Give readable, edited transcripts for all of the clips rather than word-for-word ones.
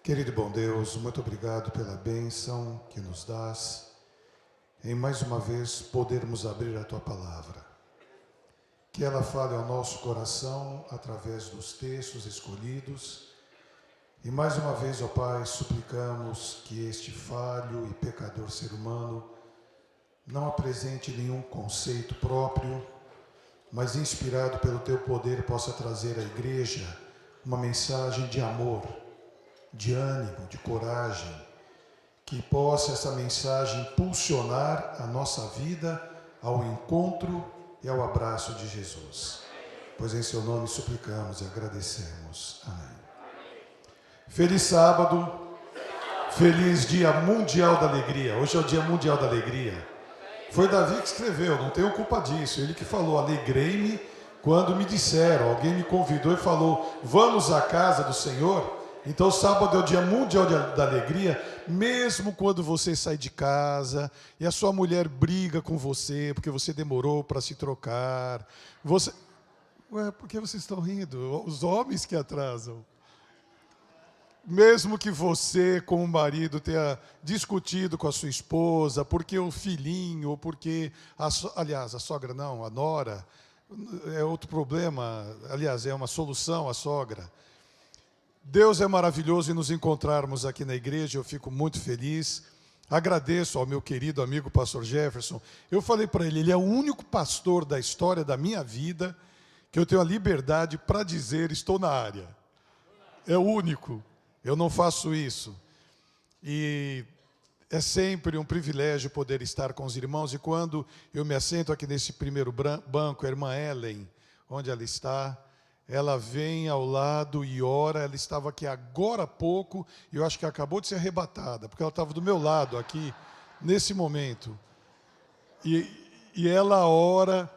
Querido e bom Deus, muito obrigado pela bênção que nos dás em mais uma vez podermos abrir a Tua Palavra. Que ela fale ao nosso coração através dos textos escolhidos. E mais uma vez, ó Pai, suplicamos que este falho e pecador ser humano não apresente nenhum conceito próprio, mas inspirado pelo Teu poder possa trazer à igreja uma mensagem de amor, de ânimo, de coragem, que possa essa mensagem impulsionar a nossa vida ao encontro e ao abraço de Jesus. Pois em seu nome suplicamos e agradecemos. Amém. Feliz sábado, feliz Dia Mundial da Alegria. Hoje é o Dia Mundial da Alegria. Foi Davi que escreveu, não tenho culpa disso. Ele que falou, alegrei-me quando me disseram, alguém me convidou e falou, vamos à casa do Senhor. Então sábado é o Dia Mundial da Alegria, mesmo quando você sai de casa e a sua mulher briga com você porque você demorou para se trocar. Por que vocês estão rindo? Os homens que atrasam. Mesmo que você, como marido, tenha discutido com a sua esposa, porque o filhinho, ou porque, aliás, a sogra não, a nora, é outro problema, aliás, é uma solução a sogra. Deus é maravilhoso em nos encontrarmos aqui na igreja, eu fico muito feliz. Agradeço ao meu querido amigo pastor Jefferson. Eu falei para ele é o único pastor da história da minha vida que eu tenho a liberdade para dizer, estou na área. É o único, eu não faço isso. E é sempre um privilégio poder estar com os irmãos. E quando eu me assento aqui nesse primeiro banco, a irmã Ellen, onde ela está, ela vem ao lado e ora. Ela estava aqui agora há pouco, e eu acho que acabou de ser arrebatada, porque ela estava do meu lado aqui, nesse momento. E ela ora,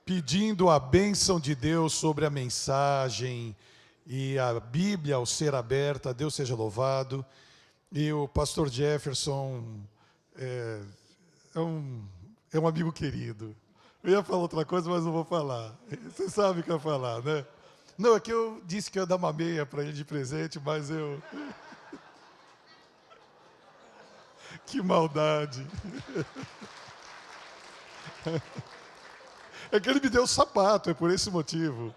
pedindo a bênção de Deus sobre a mensagem, e a Bíblia ao ser aberta, Deus seja louvado. E o pastor Jefferson é um amigo querido. Eu ia falar outra coisa, mas não vou falar. Você sabe o que eu ia falar, né? Não, é que eu disse que eu ia dar uma meia para ele de presente, mas eu... Que maldade. É que ele me deu o sapato, é por esse motivo.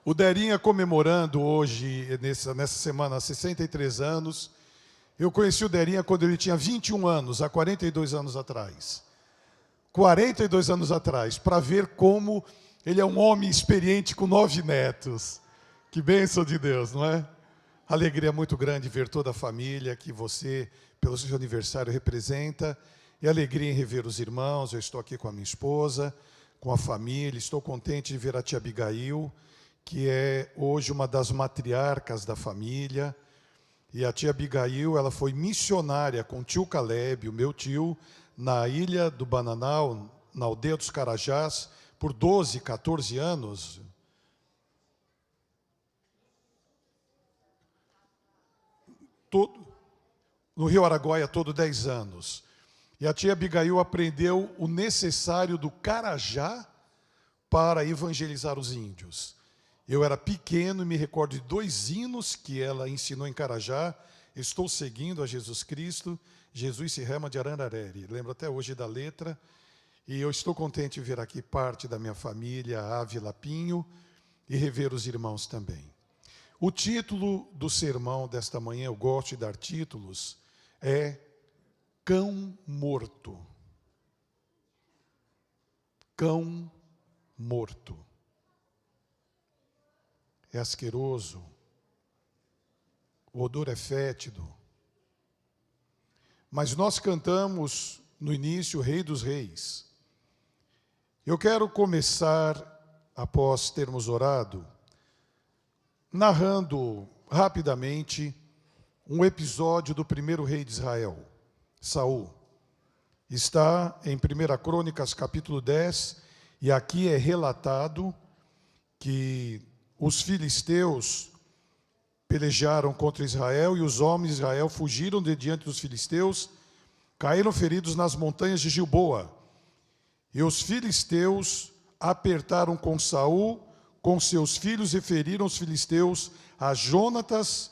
O Derinha comemorando hoje, nessa semana, 63 anos. Eu conheci o Derinha quando ele tinha 21 anos, há 42 anos atrás. 42 anos atrás, para ver como ele é um homem experiente com 9 netos. Que bênção de Deus, não é? Alegria muito grande ver toda a família que você, pelo seu aniversário, representa. E alegria em rever os irmãos. Eu estou aqui com a minha esposa, com a família. Estou contente de ver a tia Abigail, que é hoje uma das matriarcas da família. E a tia Abigail, ela foi missionária com o tio Caleb, o meu tio, na ilha do Bananal, na aldeia dos Carajás, por 12, 14 anos. No Rio Araguaia, todo 10 anos. E a tia Abigail aprendeu o necessário do Carajá para evangelizar os índios. Eu era pequeno e me recordo de 2 hinos que ela ensinou em Carajá. Estou seguindo a Jesus Cristo, Jesus se rama de Ararareri. Lembro até hoje da letra. E eu estou contente de ver aqui parte da minha família, Ávila Pinho, e rever os irmãos também. O título do sermão desta manhã, eu gosto de dar títulos, é Cão Morto. Cão morto. É asqueroso, o odor é fétido. Mas nós cantamos no início o Rei dos Reis. Eu quero começar, após termos orado, narrando rapidamente um episódio do primeiro rei de Israel, Saul. Está em 1 Crônicas, capítulo 10, e aqui é relatado que os filisteus pelejaram contra Israel e os homens de Israel fugiram de diante dos filisteus, caíram feridos nas montanhas de Gilboa. E os filisteus apertaram com Saul, com seus filhos, e feriram os filisteus a Jonatas,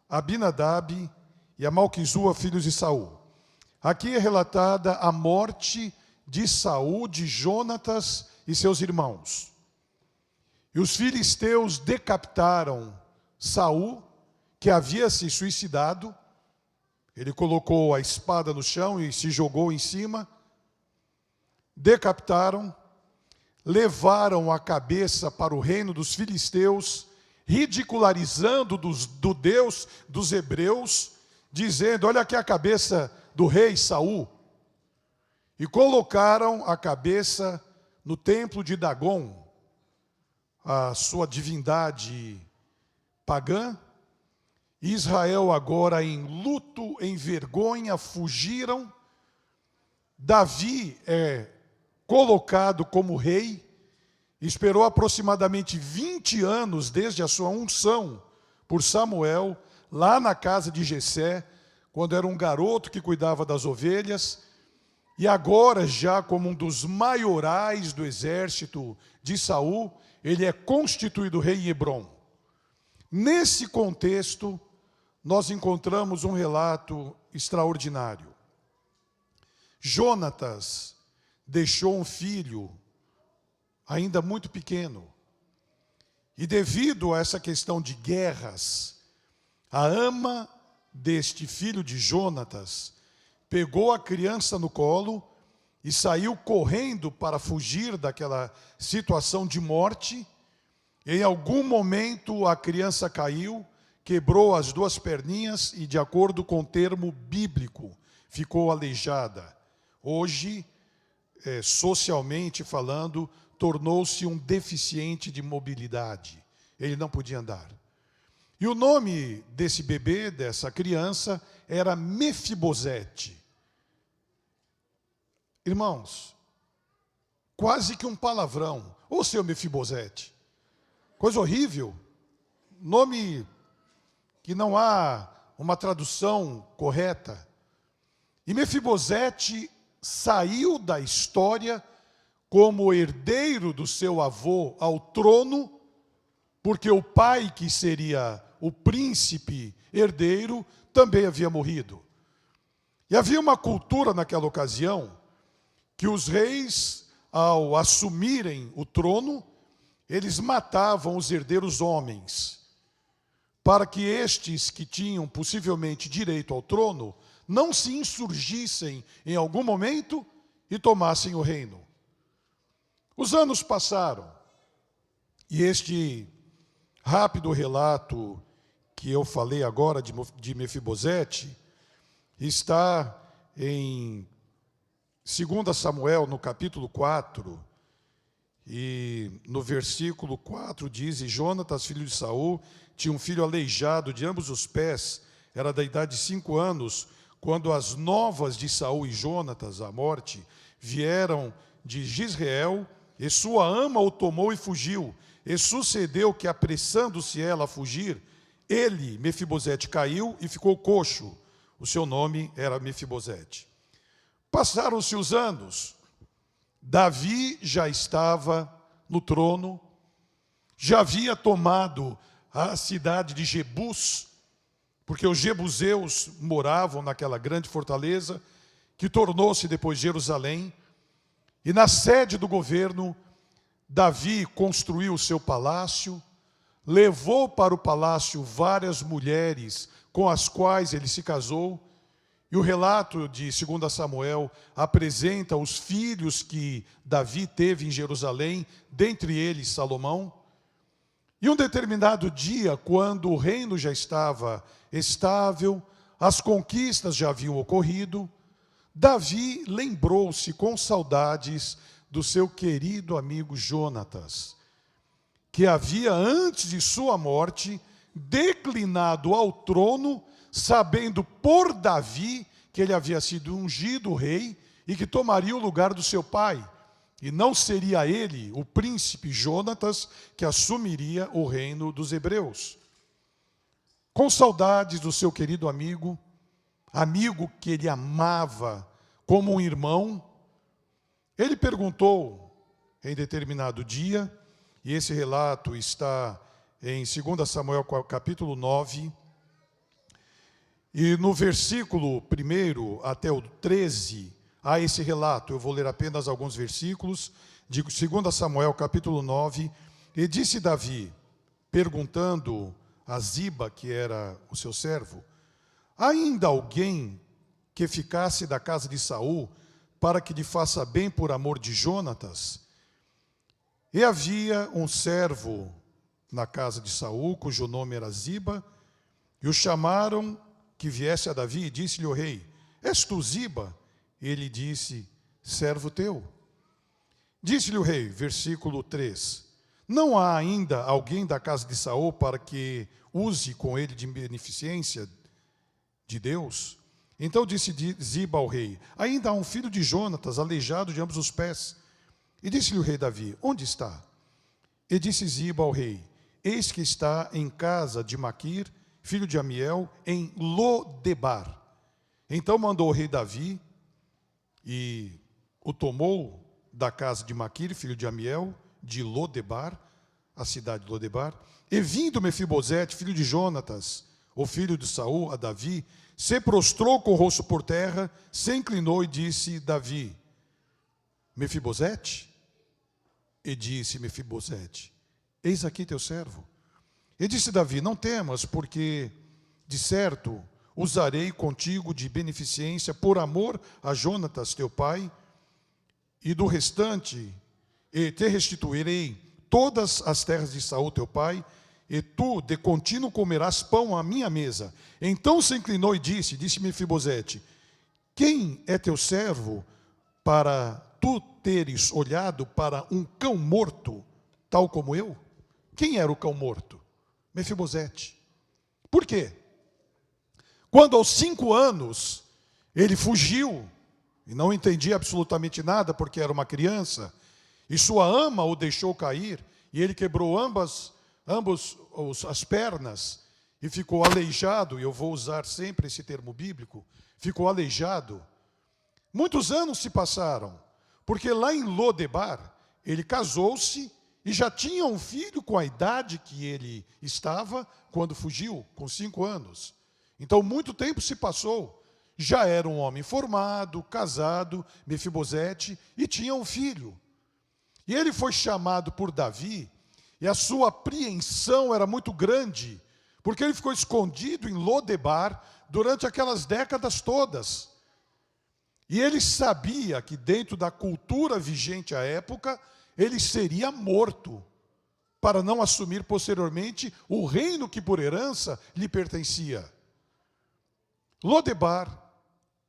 Abinadab e a Malquisua, filhos de Saul. Aqui é relatada a morte de Saul, de Jonatas e seus irmãos. E os filisteus decapitaram Saul, que havia se suicidado. Ele colocou a espada no chão e se jogou em cima. Decapitaram, levaram a cabeça para o reino dos filisteus, ridicularizando do Deus dos hebreus, dizendo: olha aqui a cabeça do rei Saul. E colocaram a cabeça no templo de Dagon, a sua divindade pagã. Israel agora em luto, em vergonha, fugiram. Davi é colocado como rei, esperou aproximadamente 20 anos desde a sua unção por Samuel, lá na casa de Jessé, quando era um garoto que cuidava das ovelhas, e agora já como um dos maiorais do exército de Saul, ele é constituído rei em Hebrom. Nesse contexto, nós encontramos um relato extraordinário. Jonatas deixou um filho ainda muito pequeno. E devido a essa questão de guerras, a ama deste filho de Jonatas pegou a criança no colo e saiu correndo para fugir daquela situação de morte. Em algum momento a criança caiu, quebrou as duas perninhas e, de acordo com o termo bíblico, ficou aleijada. Hoje, socialmente falando, tornou-se um deficiente de mobilidade. Ele não podia andar. E o nome desse bebê, dessa criança, era Mefibosete. Irmãos, quase que um palavrão. Ô seu Mefibosete, coisa horrível. Nome que não há uma tradução correta. E Mefibosete saiu da história como herdeiro do seu avô ao trono, porque o pai, que seria o príncipe herdeiro, também havia morrido. E havia uma cultura naquela ocasião que os reis, ao assumirem o trono, eles matavam os herdeiros homens, para que estes que tinham possivelmente direito ao trono não se insurgissem em algum momento e tomassem o reino. Os anos passaram, e este rápido relato que eu falei agora de Mefibosete está em 2 Samuel, no capítulo 4, e no versículo 4 diz: E Jonatas, filho de Saul, tinha um filho aleijado de ambos os pés, era da idade de 5 anos, quando as novas de Saul e Jonatas, a morte, vieram de Jezreel, e sua ama o tomou e fugiu. E sucedeu que, apressando-se ela a fugir, ele, Mefibosete, caiu e ficou coxo. O seu nome era Mefibosete. Passaram-se os anos. Davi já estava no trono, já havia tomado a cidade de Jebus, porque os jebuseus moravam naquela grande fortaleza, que tornou-se depois Jerusalém. E na sede do governo, Davi construiu o seu palácio, levou para o palácio várias mulheres com as quais ele se casou, e o relato de 2 Samuel apresenta os filhos que Davi teve em Jerusalém, dentre eles Salomão. E um determinado dia, quando o reino já estava estável, as conquistas já haviam ocorrido, Davi lembrou-se com saudades do seu querido amigo Jonatas, que havia, antes de sua morte, declinado ao trono, sabendo por Davi que ele havia sido ungido rei e que tomaria o lugar do seu pai. E não seria ele, o príncipe Jonatas, que assumiria o reino dos hebreus. Com saudades do seu querido amigo, amigo que ele amava como um irmão, ele perguntou em determinado dia, e esse relato está em 2 Samuel capítulo 9, E no versículo 1 até o 13, há esse relato. Eu vou ler apenas alguns versículos. De 2 Samuel, capítulo 9. E disse Davi, perguntando a Ziba, que era o seu servo: ainda alguém que ficasse da casa de Saul, para que lhe faça bem por amor de Jonatas? E havia um servo na casa de Saul, cujo nome era Ziba, e o chamaram que viesse a Davi, e disse-lhe o rei: és tu Ziba? Ele disse: servo teu. Disse-lhe o rei, versículo 3, não há ainda alguém da casa de Saul para que use com ele de beneficência de Deus? Então disse Ziba ao rei: ainda há um filho de Jonatas, aleijado de ambos os pés. E disse-lhe o rei Davi: onde está? E disse Ziba ao rei: eis que está em casa de Maquir, filho de Amiel, em Lodebar. Então mandou o rei Davi, e o tomou da casa de Maquir, filho de Amiel, de Lodebar, a cidade de Lodebar. E vindo Mefibosete, filho de Jonatas, o filho de Saul, a Davi, se prostrou com o rosto por terra, se inclinou e disse: Davi, Mefibosete? E disse Mefibosete: eis aqui teu servo. E disse Davi: não temas, porque de certo usarei contigo de beneficência por amor a Jonatas teu pai, e do restante e te restituirei todas as terras de Saul teu pai, e tu de contínuo comerás pão à minha mesa. Então se inclinou e disse Mefibosete: quem é teu servo para tu teres olhado para um cão morto, tal como eu? Quem era o cão morto? Mefibosete. Por quê? Quando aos 5 anos ele fugiu, e não entendia absolutamente nada, porque era uma criança, e sua ama o deixou cair, e ele quebrou ambas as pernas, e ficou aleijado, e eu vou usar sempre esse termo bíblico, ficou aleijado. Muitos anos se passaram, porque lá em Lodebar, ele casou-se, e já tinha um filho com a idade que ele estava, quando fugiu, com 5 anos. Então muito tempo se passou. Já era um homem formado, casado, Mefibosete, e tinha um filho. E ele foi chamado por Davi, e a sua apreensão era muito grande, porque ele ficou escondido em Lodebar durante aquelas décadas todas. E ele sabia que dentro da cultura vigente à época, ele seria morto, para não assumir posteriormente o reino que por herança lhe pertencia. Lodebar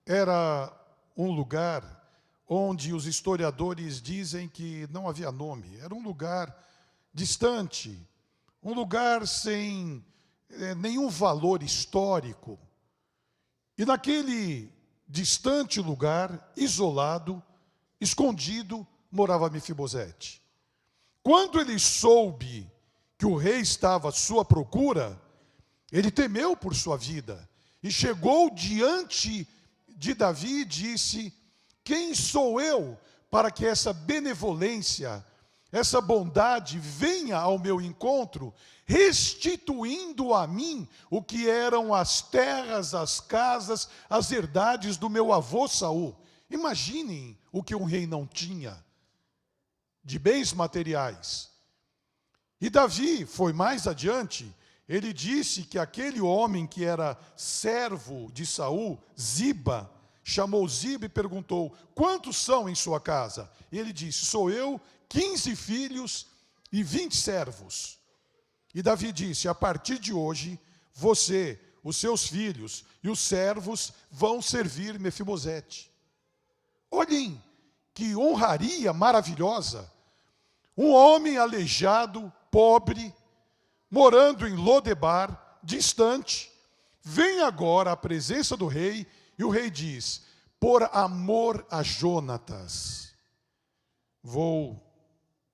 era um lugar onde os historiadores dizem que não havia nome. Era um lugar distante, um lugar sem nenhum valor histórico. E naquele distante lugar, isolado, escondido, morava Mefibosete. Quando ele soube que o rei estava à sua procura, ele temeu por sua vida e chegou diante de Davi e disse: quem sou eu para que essa benevolência, essa bondade venha ao meu encontro, restituindo a mim o que eram as terras, as casas, as herdades do meu avô Saul? Imaginem o que um rei não tinha de bens materiais. E Davi foi mais adiante. Ele disse que aquele homem que era servo de Saul, Ziba, chamou Ziba e perguntou: quantos são em sua casa? E ele disse: sou eu, 15 filhos e 20 servos. E Davi disse: a partir de hoje, você, os seus filhos e os servos vão servir Mefibosete. Olhem que honraria maravilhosa. Um homem aleijado, pobre, morando em Lodebar, distante, vem agora à presença do rei, e o rei diz: por amor a Jonatas. Vou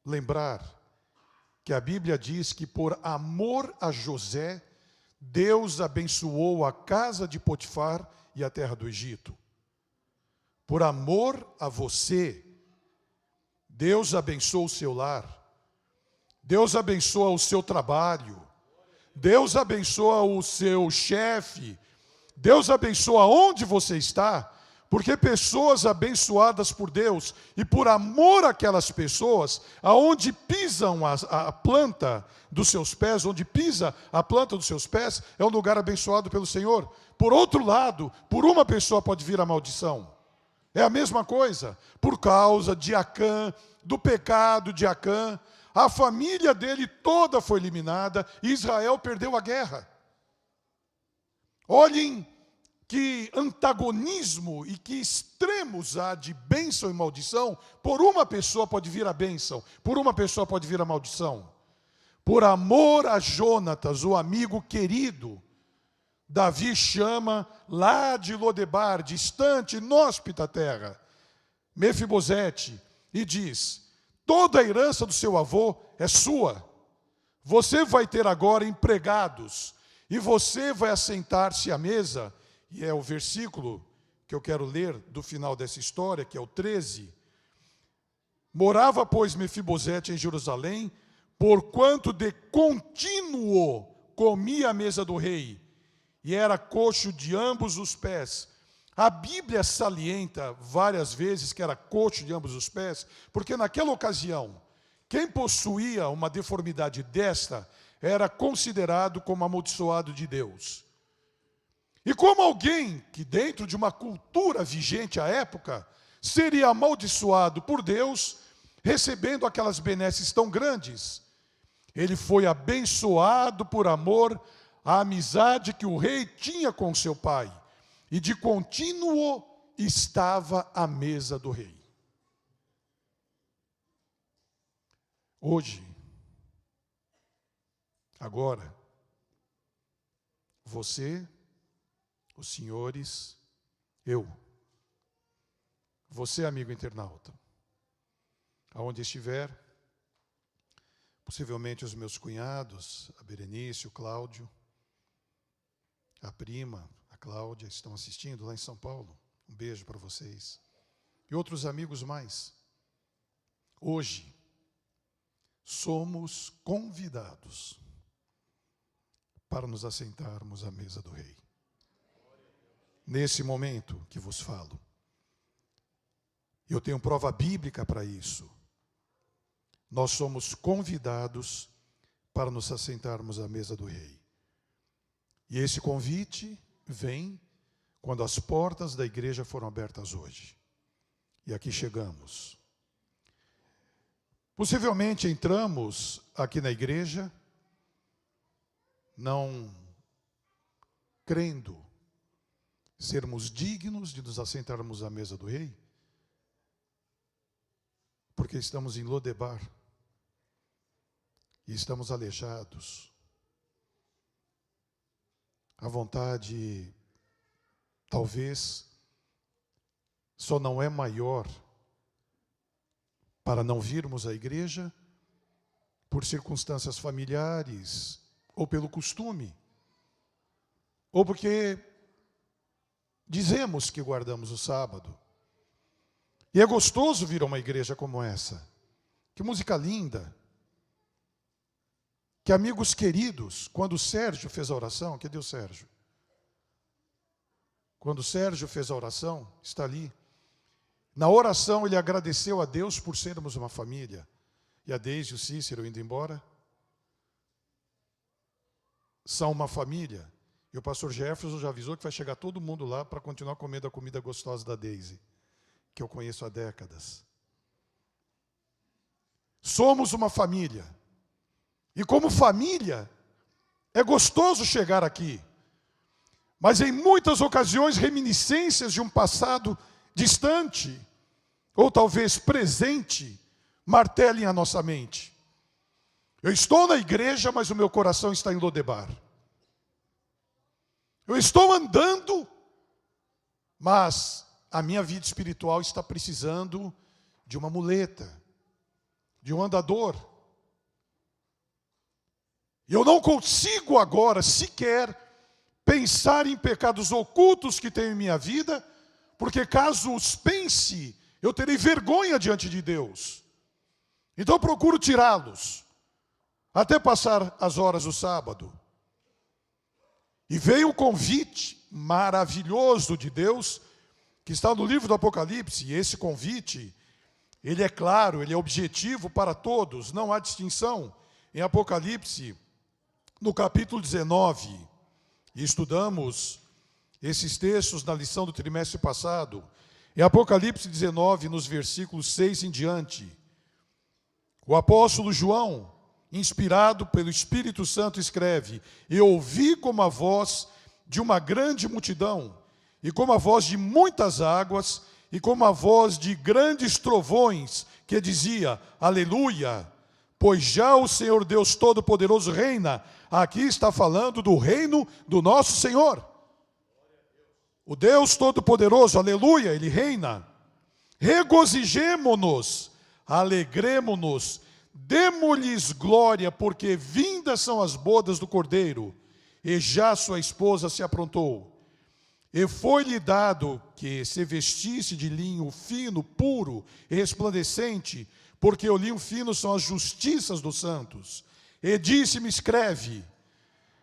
lembrar que a Bíblia diz que por amor a José, Deus abençoou a casa de Potifar e a terra do Egito. Por amor a você, Deus abençoa o seu lar. Deus abençoa o seu trabalho. Deus abençoa o seu chefe. Deus abençoa onde você está, porque pessoas abençoadas por Deus e por amor àquelas pessoas, aonde pisam a planta dos seus pés, onde pisa a planta dos seus pés, é um lugar abençoado pelo Senhor. Por outro lado, por uma pessoa pode vir a maldição. É a mesma coisa, por causa de Acã, do pecado de Acã, a família dele toda foi eliminada e Israel perdeu a guerra. Olhem que antagonismo e que extremos há de bênção e maldição. Por uma pessoa pode vir a bênção, por uma pessoa pode vir a maldição. Por amor a Jonatas, o amigo querido, Davi chama lá de Lodebar, distante, inóspita terra, Mefibosete, e diz: toda a herança do seu avô é sua. Você vai ter agora empregados, e você vai assentar-se à mesa. E é o versículo que eu quero ler do final dessa história, que é o 13. Morava, pois, Mefibosete em Jerusalém, porquanto de contínuo comia a mesa do rei, e era coxo de ambos os pés. A Bíblia salienta várias vezes que era coxo de ambos os pés, porque naquela ocasião, quem possuía uma deformidade desta era considerado como amaldiçoado de Deus. E como alguém que dentro de uma cultura vigente à época, seria amaldiçoado por Deus, recebendo aquelas benesses tão grandes, ele foi abençoado por amor à amizade que o rei tinha com seu pai, e de contínuo estava à mesa do rei. Hoje, agora, você, os senhores, eu, você, amigo internauta, aonde estiver, possivelmente os meus cunhados, a Berenice, o Cláudio, a prima, a Cláudia, estão assistindo lá em São Paulo. Um beijo para vocês. E outros amigos mais. Hoje, somos convidados para nos assentarmos à mesa do rei. Nesse momento que vos falo. Eu tenho prova bíblica para isso. Nós somos convidados para nos assentarmos à mesa do rei. E esse convite vem quando as portas da igreja foram abertas hoje. E aqui chegamos. Possivelmente entramos aqui na igreja não crendo sermos dignos de nos assentarmos à mesa do rei, porque estamos em Lodebar e estamos aleijados. A vontade, talvez, só não é maior para não virmos à igreja por circunstâncias familiares, ou pelo costume, ou porque dizemos que guardamos o sábado. E é gostoso vir a uma igreja como essa. Que música linda. Que amigos queridos. Quando o Sérgio fez a oração, cadê o Sérgio? Quando o Sérgio fez a oração, está ali. Na oração ele agradeceu a Deus por sermos uma família. E a Deise e o Cícero indo embora são uma família. E o pastor Jefferson já avisou que vai chegar todo mundo lá para continuar comendo a comida gostosa da Deise, que eu conheço há décadas. Somos uma família. E como família, é gostoso chegar aqui. Mas em muitas ocasiões, reminiscências de um passado distante, ou talvez presente, martelem a nossa mente. Eu estou na igreja, mas o meu coração está em Lodebar. Eu estou andando, mas a minha vida espiritual está precisando de uma muleta, de um andador. E eu não consigo agora sequer pensar em pecados ocultos que tenho em minha vida, porque caso os pense, eu terei vergonha diante de Deus. Então eu procuro tirá-los, até passar as horas do sábado. E veio o convite maravilhoso de Deus, que está no livro do Apocalipse, e esse convite, ele é claro, ele é objetivo para todos, não há distinção. Em Apocalipse, no capítulo 19, e estudamos esses textos na lição do trimestre passado, em Apocalipse 19, nos versículos 6 em diante, o apóstolo João, inspirado pelo Espírito Santo, escreve: Eu ouvi como a voz de uma grande multidão, e como a voz de muitas águas, e como a voz de grandes trovões, que dizia: Aleluia, pois já o Senhor Deus Todo-Poderoso reina. Aqui está falando do reino do nosso Senhor. O Deus Todo-Poderoso, aleluia, Ele reina. Regozijemo-nos, alegremo-nos, demo-lhes glória, porque vindas são as bodas do Cordeiro, e já sua esposa se aprontou. E foi-lhe dado que se vestisse de linho fino, puro e resplandecente, porque o linho fino são as justiças dos santos. E disse-me: escreve: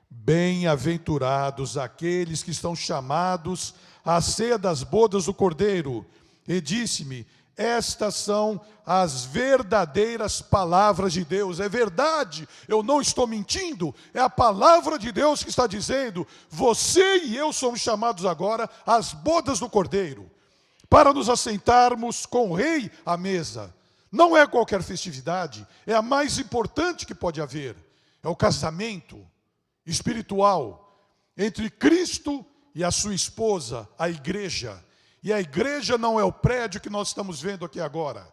Bem-aventurados aqueles que estão chamados à ceia das bodas do Cordeiro. E disse-me: estas são as verdadeiras palavras de Deus. É verdade, eu não estou mentindo. É a palavra de Deus que está dizendo: você e eu somos chamados agora às bodas do Cordeiro, para nos assentarmos com o rei à mesa. Não é qualquer festividade, é a mais importante que pode haver. É o casamento espiritual entre Cristo e a sua esposa, a igreja. E a igreja não é o prédio que nós estamos vendo aqui agora.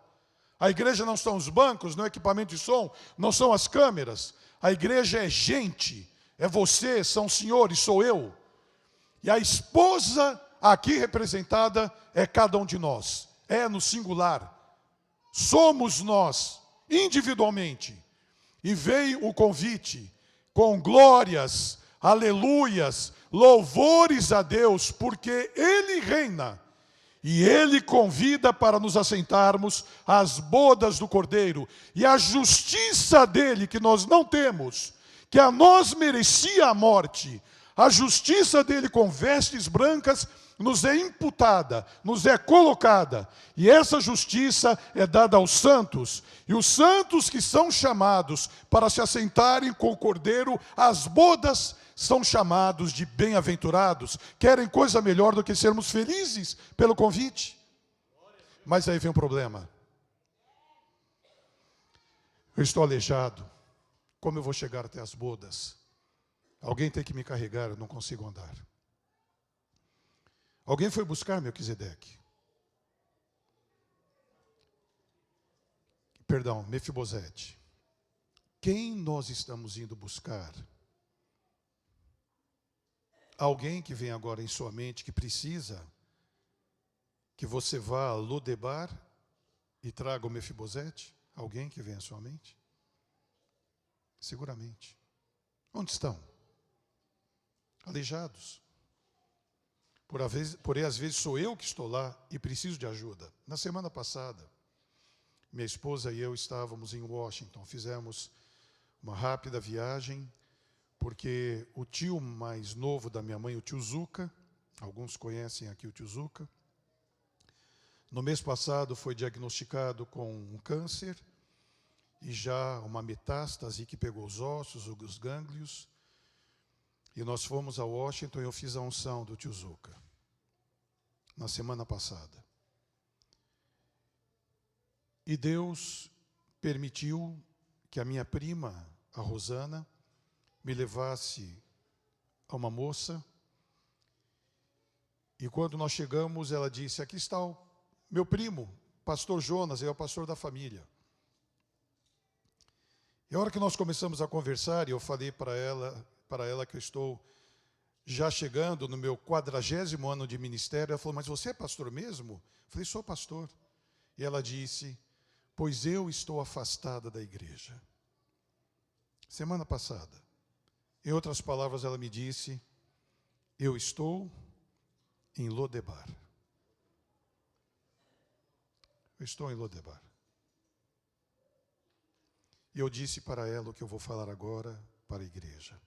A igreja não são os bancos, não é equipamento de som, não são as câmeras. A igreja é gente, é você, são o senhor e sou eu. E a esposa aqui representada é cada um de nós, é no singular. Somos nós, individualmente. E veio o convite com glórias, aleluias, louvores a Deus, porque Ele reina. E Ele convida para nos assentarmos às bodas do Cordeiro. E a justiça dele, que nós não temos, que a nós merecia a morte, a justiça dele com vestes brancas nos é imputada, nos é colocada. E essa justiça é dada aos santos. E os santos que são chamados para se assentarem com o Cordeiro às bodas são chamados de bem-aventurados. Querem coisa melhor do que sermos felizes pelo convite? Mas aí vem um problema. Eu estou aleijado. Como eu vou chegar até as bodas? Alguém tem que me carregar, eu não consigo andar. Alguém foi buscar Melquisedeque. Perdão, Mefibosete. Quem nós estamos indo buscar? Alguém que vem agora em sua mente que precisa que você vá a Lodebar e traga o Mefibosete? Alguém que vem à sua mente? Seguramente. Onde estão? Aleijados. Porém, às vezes sou eu que estou lá e preciso de ajuda. Na semana passada, minha esposa e eu estávamos em Washington. Fizemos uma rápida viagem, porque o tio mais novo da minha mãe, o tio Zuca, alguns conhecem aqui o tio Zuca, no mês passado foi diagnosticado com um câncer e já uma metástase que pegou os ossos, os gânglios. E nós fomos a Washington e eu fiz a unção do tio Zuca, na semana passada. E Deus permitiu que a minha prima, a Rosana, me levasse a uma moça. E quando nós chegamos, ela disse: aqui está o meu primo, pastor Jonas, ele é o pastor da família. E a hora que nós começamos a conversar, e eu falei para ela que eu estou já chegando no meu 40º ano de ministério, ela falou: mas você é pastor mesmo? Eu falei: sou pastor. E ela disse: pois eu estou afastada da igreja. Semana passada. Em outras palavras, ela me disse: eu estou em Lodebar. Eu estou em Lodebar. E eu disse para ela o que eu vou falar agora para a igreja,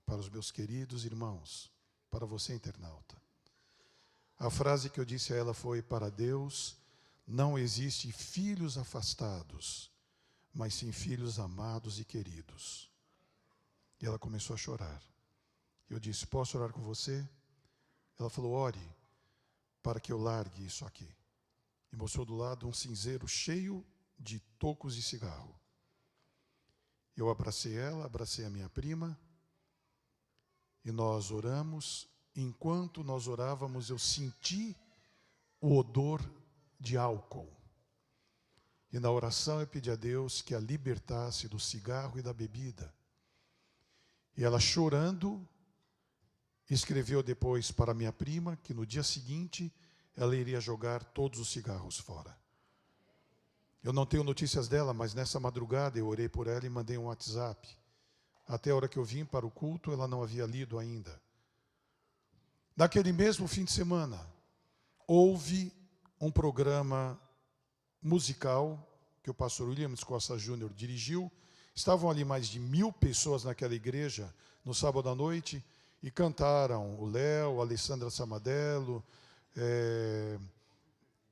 para os meus queridos irmãos. para você, internauta. A frase que eu disse a ela foi: para Deus não existem filhos afastados, mas sim filhos amados e queridos. E ela começou a chorar. Eu disse: posso orar com você? Ela falou: ore para que eu largue isso aqui. E mostrou do lado um cinzeiro cheio de tocos de cigarro. Eu abracei ela, abracei a minha prima, e nós oramos. Enquanto nós orávamos, eu senti o odor de álcool. E na oração eu pedi a Deus que a libertasse do cigarro e da bebida. E ela, chorando, escreveu depois para minha prima que no dia seguinte ela iria jogar todos os cigarros fora. Eu não tenho notícias dela, mas nessa madrugada eu orei por ela e mandei um WhatsApp. Até a hora que eu vim para o culto, ela não havia lido ainda. Naquele mesmo fim de semana, houve um programa musical que o pastor Williams Costa Júnior dirigiu. Estavam ali mais de 1000 pessoas naquela igreja no sábado à noite e cantaram o Léo, a Alessandra Samadello,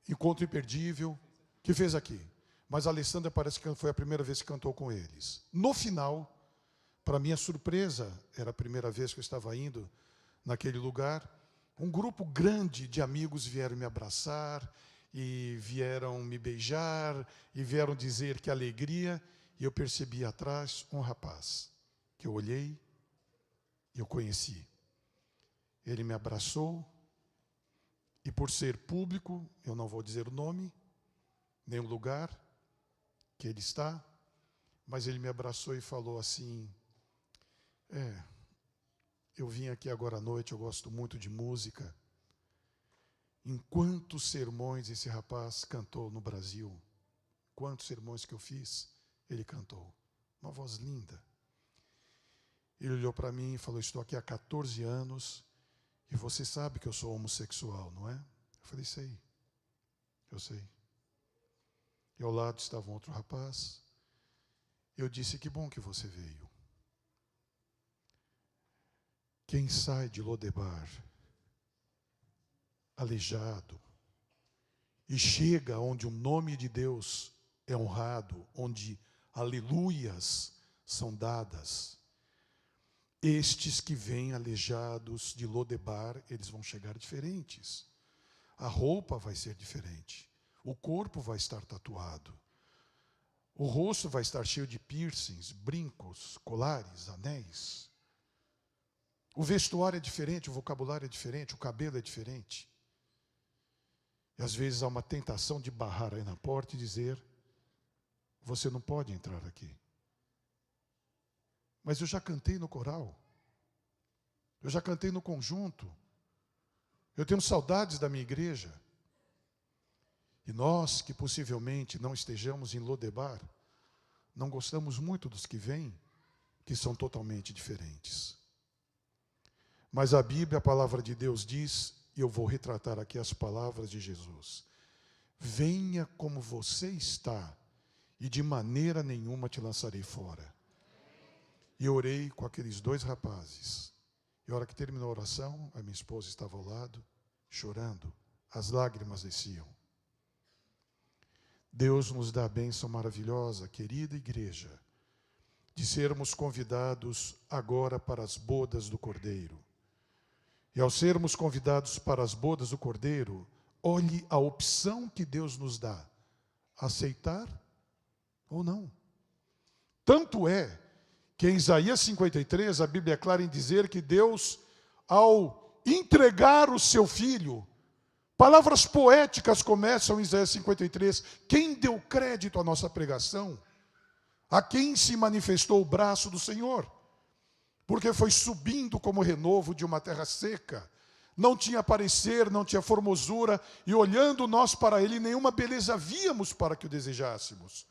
Encontro Imperdível, que fez aqui. Mas a Alessandra parece que foi a primeira vez que cantou com eles. No final, para minha surpresa, era a primeira vez que eu estava indo naquele lugar, um grupo grande de amigos vieram me abraçar, e vieram me beijar, e vieram dizer que alegria, e eu percebi atrás um rapaz, que eu olhei e eu conheci. Ele me abraçou, e por ser público, eu não vou dizer o nome, nem o lugar que ele está, mas ele me abraçou e falou assim: eu vim aqui agora à noite, eu gosto muito de música. Em quantos sermões esse rapaz cantou no Brasil? Quantos sermões que eu fiz, ele cantou. Uma voz linda. Ele olhou para mim e falou: estou aqui há 14 anos e você sabe que eu sou homossexual, não é? Eu falei: sei, eu sei. E ao lado estava um outro rapaz. Eu disse: que bom que você veio. Quem sai de Lodebar aleijado e chega onde o nome de Deus é honrado, onde aleluias são dadas, estes que vêm aleijados de Lodebar, eles vão chegar diferentes. A roupa vai ser diferente, o corpo vai estar tatuado, o rosto vai estar cheio de piercings, brincos, colares, anéis. O vestuário é diferente, o vocabulário é diferente, o cabelo é diferente. E às vezes há uma tentação de barrar aí na porta e dizer: você não pode entrar aqui. Mas eu já cantei no coral, eu já cantei no conjunto, eu tenho saudades da minha igreja. E nós, que possivelmente não estejamos em Lodebar, não gostamos muito dos que vêm, que são totalmente diferentes. Mas a Bíblia, a palavra de Deus diz, e eu vou retratar aqui as palavras de Jesus: venha como você está, e de maneira nenhuma te lançarei fora. E orei com aqueles 2 rapazes. E a hora que terminou a oração, a minha esposa estava ao lado, chorando, as lágrimas desciam. Deus nos dá a bênção maravilhosa, querida igreja, de sermos convidados agora para as bodas do Cordeiro. E ao sermos convidados para as bodas do Cordeiro, olhe a opção que Deus nos dá: aceitar ou não. Tanto é que em Isaías 53, a Bíblia é clara em dizer que Deus, ao entregar o seu Filho, palavras poéticas começam em Isaías 53, quem deu crédito à nossa pregação? A quem se manifestou o braço do Senhor? Porque foi subindo como renovo de uma terra seca, não tinha parecer, não tinha formosura, e olhando nós para ele, nenhuma beleza víamos para que o desejássemos.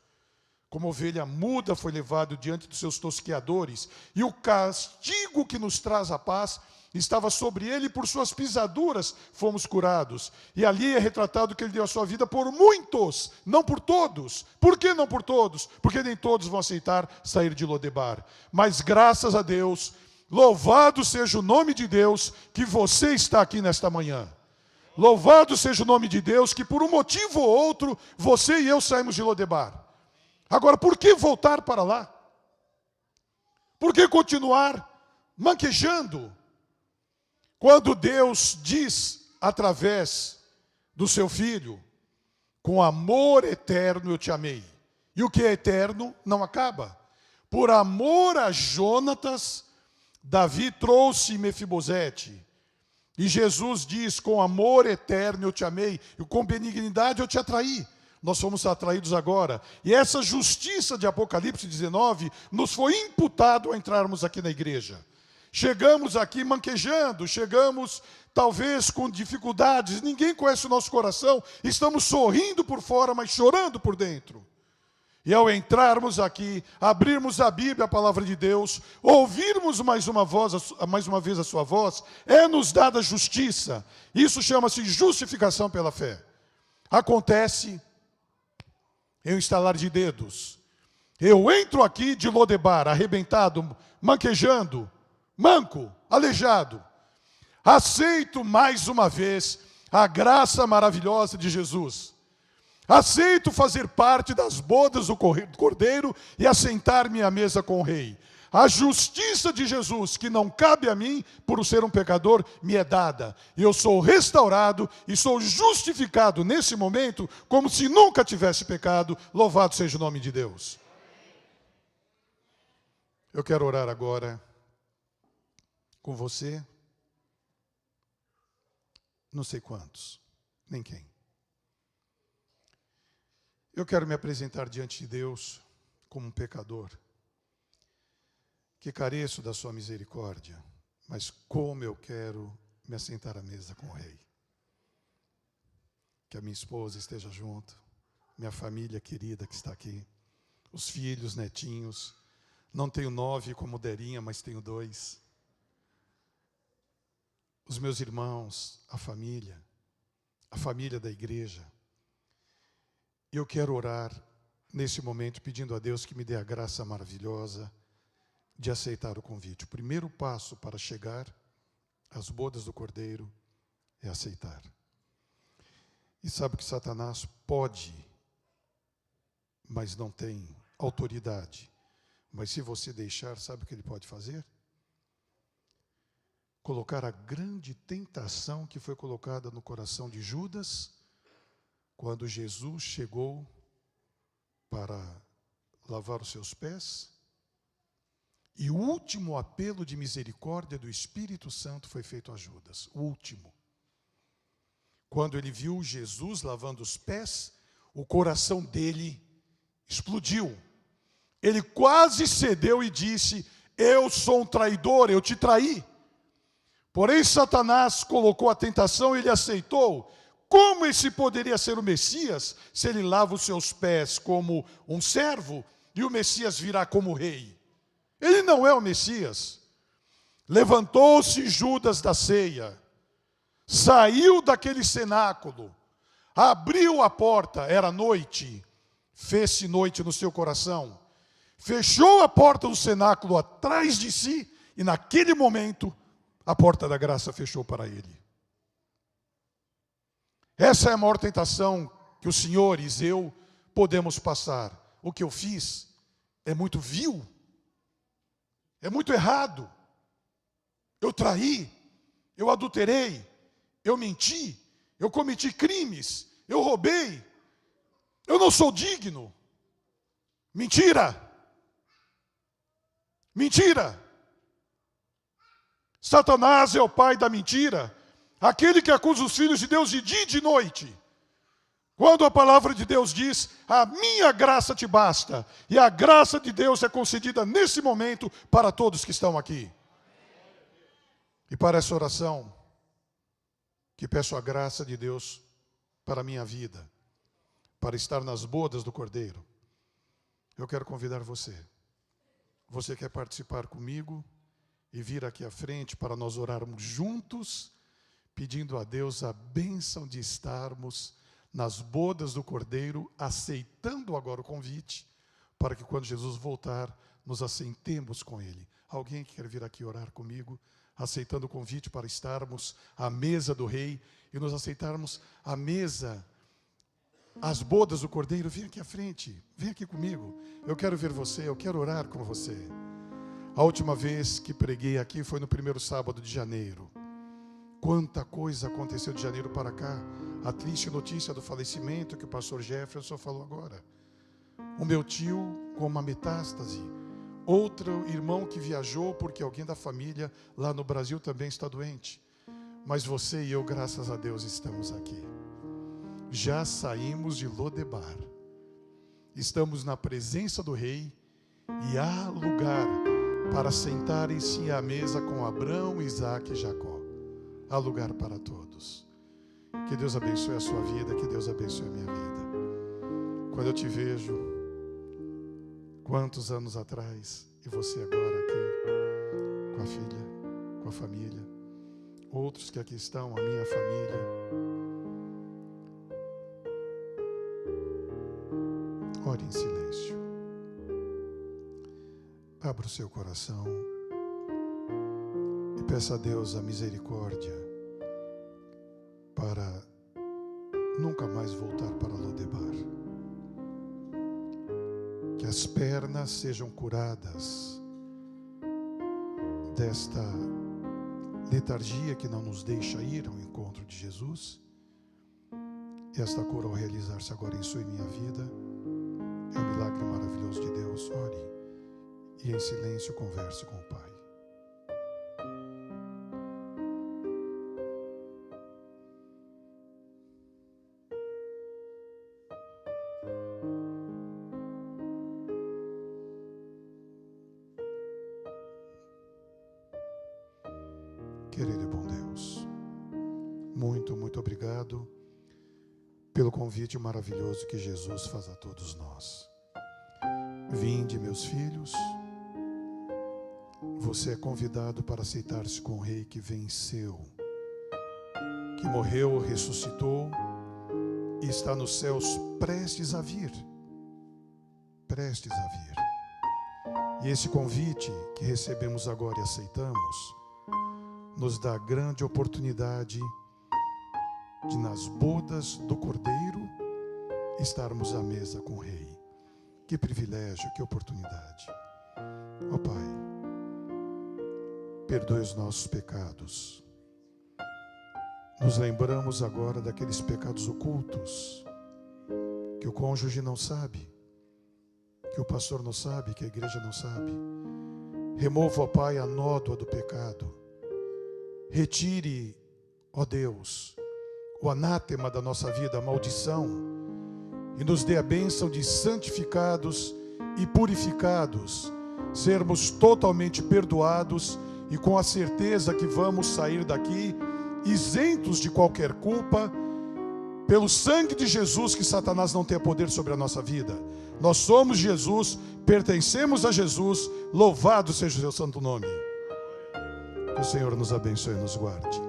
Como ovelha muda foi levado diante dos seus tosqueadores, e o castigo que nos traz a paz estava sobre ele, e por suas pisaduras fomos curados. E ali é retratado que ele deu a sua vida por muitos, não por todos. Por que não por todos? Porque nem todos vão aceitar sair de Lodebar. Mas graças a Deus, Louvado seja o nome de Deus que você está aqui nesta manhã. Louvado seja o nome de Deus que por um motivo ou outro você e eu saímos de Lodebar. Agora, por que voltar para lá? Por que continuar manquejando? Quando Deus diz através do seu Filho, com amor eterno eu te amei. E o que é eterno não acaba. Por amor a Jonatas, Davi trouxe Mefibosete. E Jesus diz, com amor eterno eu te amei, e com benignidade eu te atraí. Nós fomos atraídos agora. E essa justiça de Apocalipse 19 nos foi imputado a entrarmos aqui na igreja. Chegamos aqui manquejando, chegamos talvez com dificuldades, ninguém conhece o nosso coração, estamos sorrindo por fora, mas chorando por dentro. E ao entrarmos aqui, abrirmos a Bíblia, a palavra de Deus, ouvirmos mais uma vez a sua voz, é nos dada justiça. Isso chama-se justificação pela fé. Acontece em um estalar de dedos. Eu entro aqui de Lodebar, arrebentado, manquejando, manco, aleijado. Aceito mais uma vez a graça maravilhosa de Jesus. Aceito fazer parte das bodas do Cordeiro e assentar-me à mesa com o Rei. A justiça de Jesus, que não cabe a mim, por ser um pecador, me é dada. E eu sou restaurado e sou justificado nesse momento, como se nunca tivesse pecado. Louvado seja o nome de Deus. Eu quero orar agora com você. Não sei quantos, nem quem. Eu quero me apresentar diante de Deus como um pecador, que careço da sua misericórdia, mas como eu quero me assentar à mesa com o Rei. Que a minha esposa esteja junto, minha família querida que está aqui, os filhos, netinhos. Não tenho 9 como Derinha, mas tenho 2. Os meus irmãos, a família da igreja. E eu quero orar nesse momento pedindo a Deus que me dê a graça maravilhosa de aceitar o convite. O primeiro passo para chegar às bodas do Cordeiro é aceitar. E sabe que Satanás pode, mas não tem autoridade. Mas se você deixar, sabe o que ele pode fazer? Colocar a grande tentação que foi colocada no coração de Judas, quando Jesus chegou para lavar os seus pés, e o último apelo de misericórdia do Espírito Santo foi feito a Judas, o último. Quando ele viu Jesus lavando os pés, o coração dele explodiu. Ele quase cedeu e disse, eu sou um traidor, eu te traí. Porém, Satanás colocou a tentação e ele aceitou. Como esse poderia ser o Messias, se ele lava os seus pés como um servo e o Messias virá como rei? Ele não é o Messias. Levantou-se Judas da ceia, saiu daquele cenáculo, abriu a porta, era noite, fez-se noite no seu coração, fechou a porta do cenáculo atrás de si e naquele momento a porta da graça fechou para ele. Essa é a maior tentação que os senhores, eu, podemos passar. O que eu fiz é muito vil, é muito errado. Eu traí, eu adulterei, eu menti, eu cometi crimes, eu roubei, eu não sou digno. Mentira! Mentira! Satanás é o pai da mentira. Aquele que acusa os filhos de Deus de dia e de noite. Quando a palavra de Deus diz, a minha graça te basta. E a graça de Deus é concedida nesse momento para todos que estão aqui. E para essa oração, que peço a graça de Deus para a minha vida, para estar nas bodas do Cordeiro, eu quero convidar você. Você quer participar comigo e vir aqui à frente para nós orarmos juntos, pedindo a Deus a bênção de estarmos nas bodas do Cordeiro, aceitando agora o convite, para que quando Jesus voltar, nos assentemos com Ele. Alguém que quer vir aqui orar comigo, aceitando o convite para estarmos à mesa do Rei e nos aceitarmos à mesa, as bodas do Cordeiro? Vem aqui à frente, vem aqui comigo. Eu quero ver você, eu quero orar com você. A última vez que preguei aqui foi no primeiro sábado de janeiro. Quanta coisa aconteceu de janeiro para cá. A triste notícia do falecimento que o pastor Jefferson falou agora. O meu tio com uma metástase. Outro irmão que viajou porque alguém da família lá no Brasil também está doente. Mas você e eu, graças a Deus, estamos aqui. Já saímos de Lodebar. Estamos na presença do Rei e há lugar para sentarem-se à mesa com Abraão, Isaque e Jacó. Há lugar para todos. Que Deus abençoe a sua vida, que Deus abençoe a minha vida. Quando eu te vejo, quantos anos atrás, e você agora aqui, com a filha, com a família, outros que aqui estão, a minha família. Ore em silêncio. Abra o seu coração e peça a Deus a misericórdia para nunca mais voltar para Lodebar. Que as pernas sejam curadas desta letargia que não nos deixa ir ao encontro de Jesus. E esta cura, ao realizar-se agora em sua e minha vida, é um milagre maravilhoso de Deus. Ore e em silêncio converse com o Pai. Querido e bom Deus, muito obrigado pelo convite maravilhoso que Jesus faz a todos nós. Vinde, meus filhos, você é convidado para aceitar-se com o Rei que venceu, que morreu, ressuscitou e está nos céus prestes a vir. Prestes a vir. E esse convite que recebemos agora e aceitamos, nos dá a grande oportunidade de, nas bodas do Cordeiro, estarmos à mesa com o Rei. Que privilégio, que oportunidade. Ó Pai, perdoe os nossos pecados. Nos lembramos agora daqueles pecados ocultos que o cônjuge não sabe, que o pastor não sabe, que a igreja não sabe. Remova, ó Pai, a nódoa do pecado. Retire, ó Deus, o anátema da nossa vida, a maldição, e nos dê a bênção de santificados e purificados, sermos totalmente perdoados e com a certeza que vamos sair daqui isentos de qualquer culpa, pelo sangue de Jesus, que Satanás não tenha poder sobre a nossa vida. Nós somos Jesus, pertencemos a Jesus, louvado seja o seu santo nome. Que o Senhor nos abençoe e nos guarde.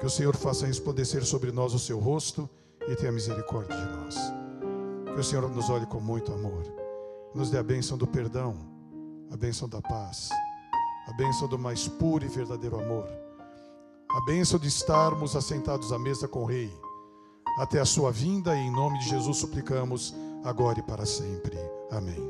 Que o Senhor faça resplandecer sobre nós o seu rosto e tenha misericórdia de nós. Que o Senhor nos olhe com muito amor. Nos dê a bênção do perdão, a bênção da paz, a bênção do mais puro e verdadeiro amor, a bênção de estarmos assentados à mesa com o Rei, até a sua vinda, e em nome de Jesus suplicamos, agora e para sempre. Amém.